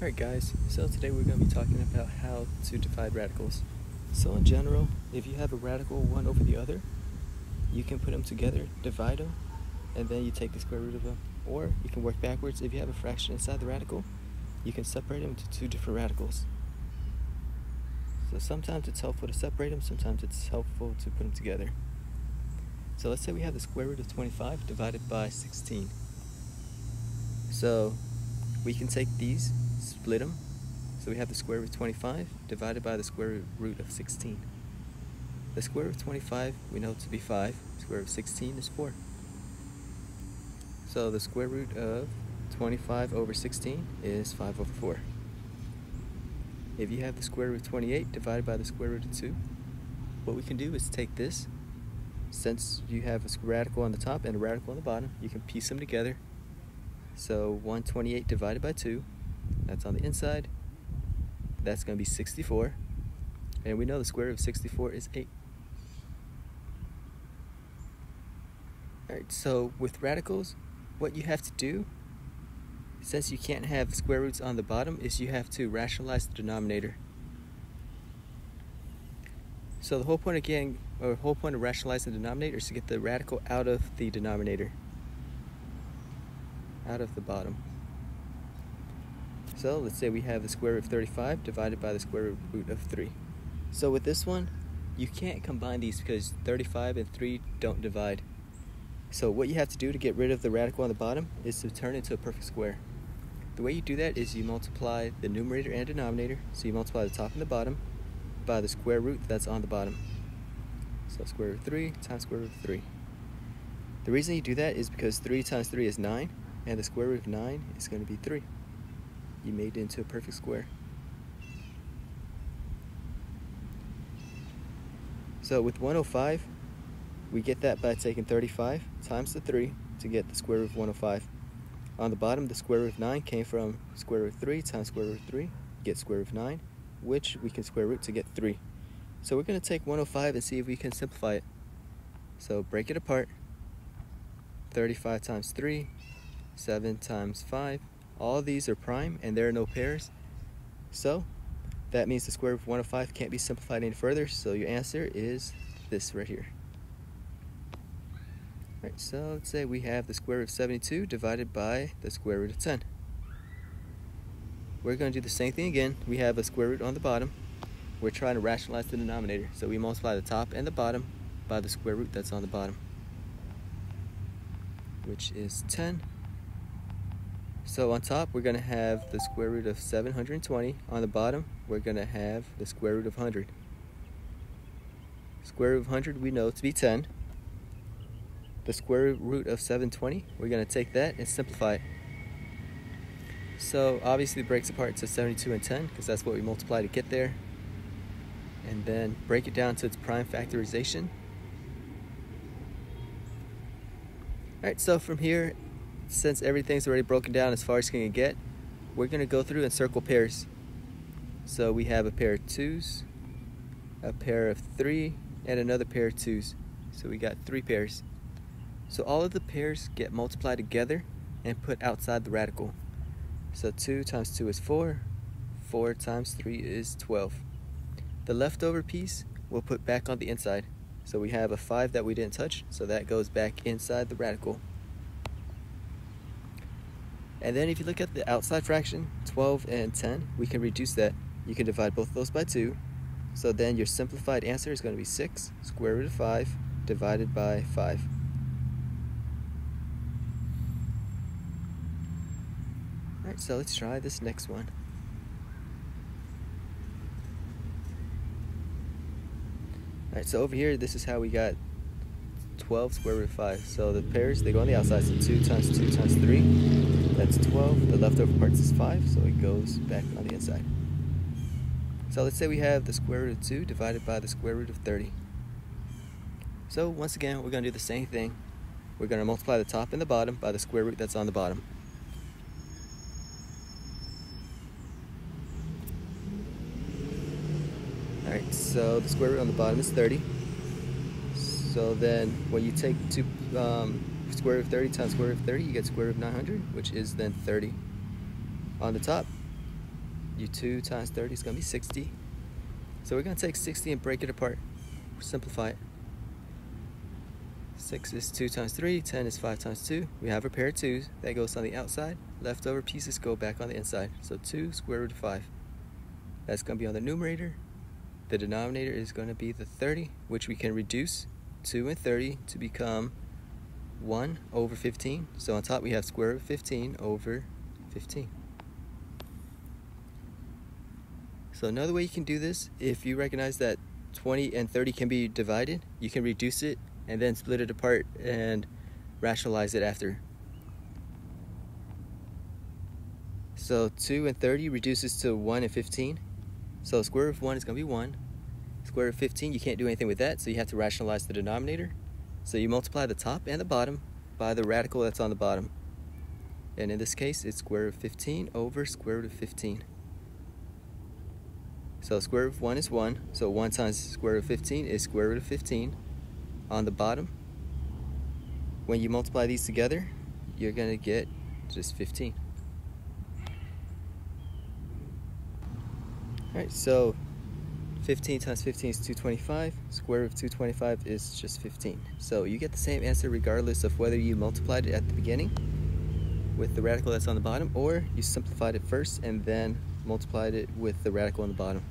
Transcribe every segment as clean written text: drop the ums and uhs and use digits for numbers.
Alright guys, so today we're going to be talking about how to divide radicals. So in general, if you have a radical one over the other, you can put them together, divide them, and then you take the square root of them. Or you can work backwards. If you have a fraction inside the radical, you can separate them into two different radicals. So sometimes it's helpful to separate them, sometimes it's helpful to put them together. So let's say we have the square root of 25 divided by 16. So we can take these, split them. So we have the square root of 25 divided by the square root of 16. The square root of 25 we know to be 5. The square root of 16 is 4. So the square root of 25 over 16 is 5 over 4. If you have the square root of 28 divided by the square root of 2, what we can do is take this. Since you have a radical on the top and a radical on the bottom, you can piece them together. So 128 divided by 2, that's on the inside. That's going to be 64. And we know the square root of 64 is 8. Alright, so with radicals, what you have to do, since you can't have square roots on the bottom, is you have to rationalize the denominator. So the whole point of rationalizing the denominator is to get the radical out of the denominator, out of the bottom. So let's say we have the square root of 35 divided by the square root of 3. So with this one, you can't combine these because 35 and 3 don't divide. So what you have to do to get rid of the radical on the bottom is to turn it into a perfect square. The way you do that is you multiply the numerator and denominator. So you multiply the top and the bottom by the square root that's on the bottom. So square root of 3 times square root of 3. The reason you do that is because 3 times 3 is 9, and the square root of 9 is going to be 3. You made it into a perfect square. So with 105, we get that by taking 35 times the 3 to get the square root of 105. On the bottom, the square root of 9 came from square root of 3 times square root of 3, get square root of 9, which we can square root to get 3. So we're going to take 105 and see if we can simplify it. So break it apart. 35 times 3, 7 times 5. All of these are prime and there are no pairs. So that means the square root of 105 can't be simplified any further. So your answer is this right here. Alright, so let's say we have the square root of 72 divided by the square root of 10. We're going to do the same thing again. We have a square root on the bottom. We're trying to rationalize the denominator. So we multiply the top and the bottom by the square root that's on the bottom, which is 10. So on top, we're going to have the square root of 720. On the bottom, we're going to have the square root of 100. Square root of 100 we know to be 10. The square root of 720, we're going to take that and simplify it. So obviously it breaks apart to 72 and 10 because that's what we multiply to get there. And then break it down to its prime factorization. Alright, so from here, since everything's already broken down as far as you can get, we're going to go through and circle pairs. So we have a pair of 2's, a pair of 3, and another pair of 2's. So we got 3 pairs. So all of the pairs get multiplied together and put outside the radical. So 2 times 2 is 4, 4 times 3 is 12. The leftover piece we'll put back on the inside. So we have a 5 that we didn't touch, so that goes back inside the radical. And then if you look at the outside fraction, 12 and 10, we can reduce that. You can divide both of those by 2. So then your simplified answer is going to be 6 square root of 5 divided by 5. Alright, so let's try this next one. Alright, so over here, this is how we got 12 square root of 5. So the pairs, they go on the outside. So 2 times 2 times 3, that's 12. The leftover parts is 5, so it goes back on the inside. So let's say we have the square root of 2 divided by the square root of 30. So once again, we're going to do the same thing. We're going to multiply the top and the bottom by the square root that's on the bottom. Alright, so the square root on the bottom is 30. So then when you take square root of 30 times square root of 30, you get square root of 900, which is then 30. On the top, 2 times 30 is going to be 60. So we're going to take 60 and break it apart, simplify it. 6 is 2 times 3, 10 is 5 times 2. We have a pair of 2's. That goes on the outside. Leftover pieces go back on the inside. So 2 square root of 5. That's going to be on the numerator. The denominator is going to be the 30, which we can reduce 2 and 30 to become 1 over 15. So on top we have square root of 15 over 15. So another way you can do this, if you recognize that 20 and 30 can be divided, you can reduce it and then split it apart and rationalize it after. So 2 and 30 reduces to 1 and 15. So square root of 1 is going to be 1. Square root of 15, you can't do anything with that, so you have to rationalize the denominator. So you multiply the top and the bottom by the radical that's on the bottom. And in this case, it's square root of 15 over square root of 15. So square root of 1 is 1, so 1 times square root of 15 is square root of 15 on the bottom. When you multiply these together, you're going to get just 15. Alright, so 15 times 15 is 225. Square root of 225 is just 15. So you get the same answer regardless of whether you multiplied it at the beginning with the radical that's on the bottom, or you simplified it first and then multiplied it with the radical on the bottom.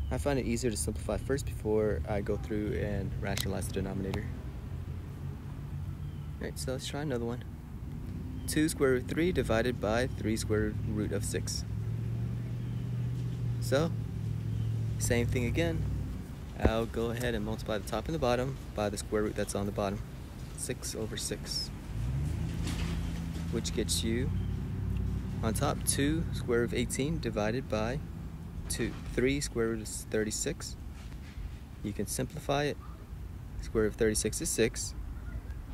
I find it easier to simplify first before I go through and rationalize the denominator. Alright, so let's try another one. 2 square root of 3 divided by 3 square root of 6. So, same thing again. I'll go ahead and multiply the top and the bottom by the square root that's on the bottom. 6 over 6. Which gets you, on top, 2 square root of 18 divided by 3 square root of 36. You can simplify it. Square root of 36 is 6.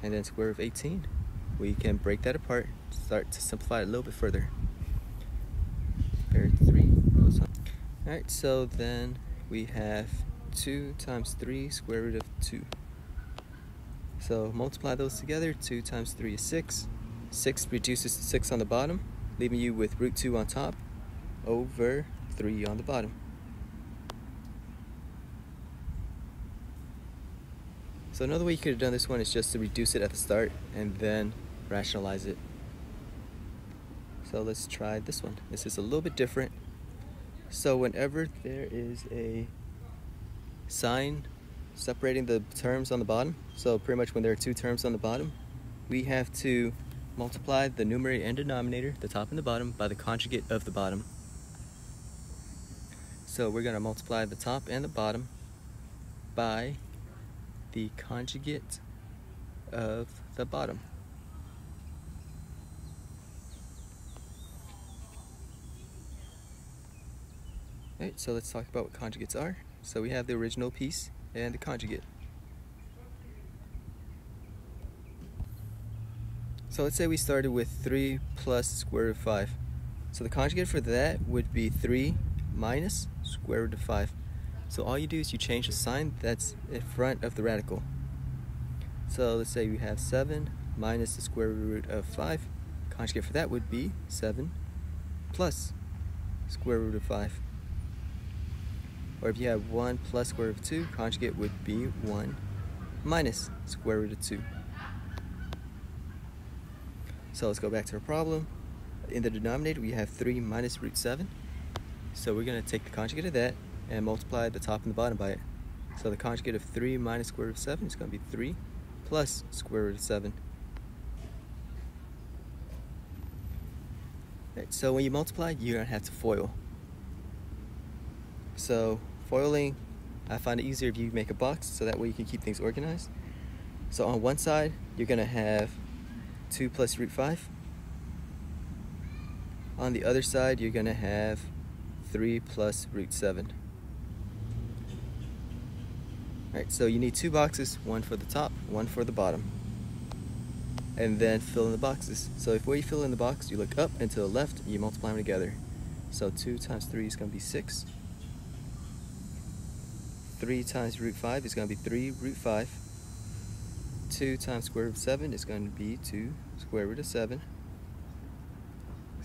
And then square root of 18. We can break that apart, start to simplify it a little bit further. Pair 3 goes on. Alright, so then we have 2 times 3 square root of 2. So multiply those together. 2 times 3 is 6. 6 reduces to 6 on the bottom, leaving you with root 2 on top over 3 on the bottom. So another way you could have done this one is just to reduce it at the start and then rationalize it. So let's try this one. This is a little bit different. So whenever there is a sign separating the terms on the bottom, so pretty much when there are 2 terms on the bottom, we have to multiply the numerator and denominator, the top and the bottom, by the conjugate of the bottom. So we're going to multiply the top and the bottom by the conjugate of the bottom. Alright, so let's talk about what conjugates are. So we have the original piece and the conjugate. So let's say we started with 3 plus square root of 5. So the conjugate for that would be 3 minus square root of 5. So all you do is you change the sign that's in front of the radical. So let's say we have 7 minus the square root of 5. Conjugate for that would be 7 plus square root of 5. Or if you have 1 plus square root of 2, conjugate would be 1 minus square root of 2. So let's go back to our problem. In the denominator, we have 3 minus root 7. So we're going to take the conjugate of that and multiply the top and the bottom by it. So the conjugate of 3 minus square root of 7 is going to be 3 plus square root of 7. Right, so when you multiply, you're going to have to FOIL. So foiling, I find it easier if you make a box, so that way you can keep things organized. So on one side, you're going to have 2 plus root 5. On the other side, you're going to have 3 plus root 7. Alright, so you need 2 boxes, one for the top, one for the bottom. And then fill in the boxes. So if where you fill in the box, you look up and to the left, and you multiply them together. So 2 times 3 is going to be 6. 3 times root 5 is going to be 3 root 5. 2 times square root of 7 is going to be 2 square root of 7.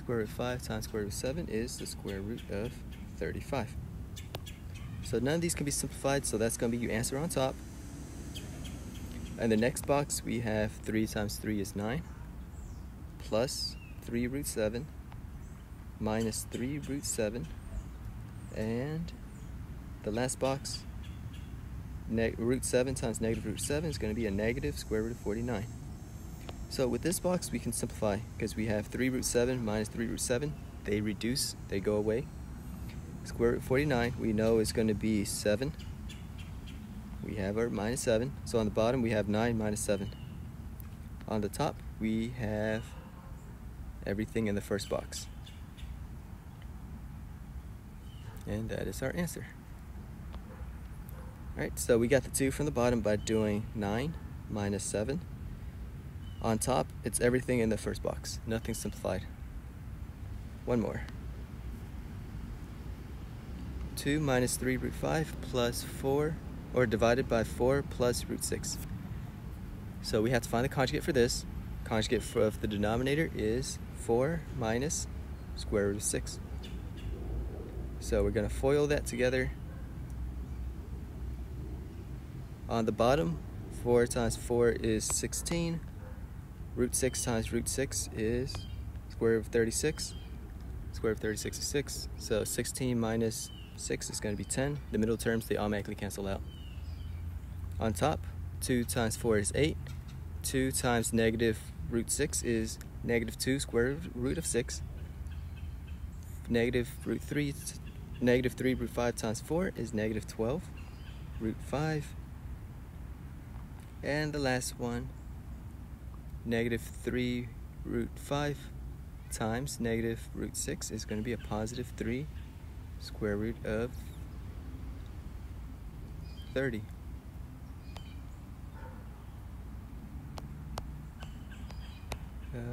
square root of 5 times square root of 7 is the square root of 35. So none of these can be simplified, so that's going to be your answer on top. In the next box, we have 3 times 3 is 9, plus 3 root 7, minus 3 root 7, and the last box, root 7 times negative root 7 is going to be a negative square root of 49. So with this box, we can simplify because we have 3 root 7 minus 3 root 7. They reduce, they go away. Square root of 49, we know is going to be 7. We have our minus 7. So on the bottom, we have 9 minus 7. On the top, we have everything in the first box. And that is our answer. Alright, so we got the 2 from the bottom by doing 9 minus 7. On top, it's everything in the first box. Nothing simplified. One more. 2 minus 3 root 5 plus 4, or divided by 4 plus root 6. So we have to find the conjugate for this. Conjugate of the denominator is 4 minus square root of 6. So we're going to FOIL that together. On the bottom, 4 times 4 is 16. Root 6 times root 6 is square root of 36. Square root of 36 is 6. So 16 minus 6 is going to be 10. The middle terms, they automatically cancel out. On top, 2 times 4 is 8. 2 times negative root 6 is negative 2 square root of 6. Negative 3 root 5 times 4 is negative 12 root 5. And the last one, negative 3 root 5 times negative root 6 is going to be a positive 3 square root of 30. Let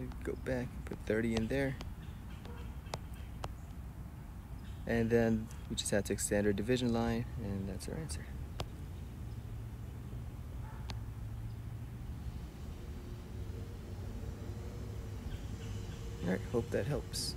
me go back, put 30 in there. And then we just have to extend our division line, and that's our answer. Alright, hope that helps.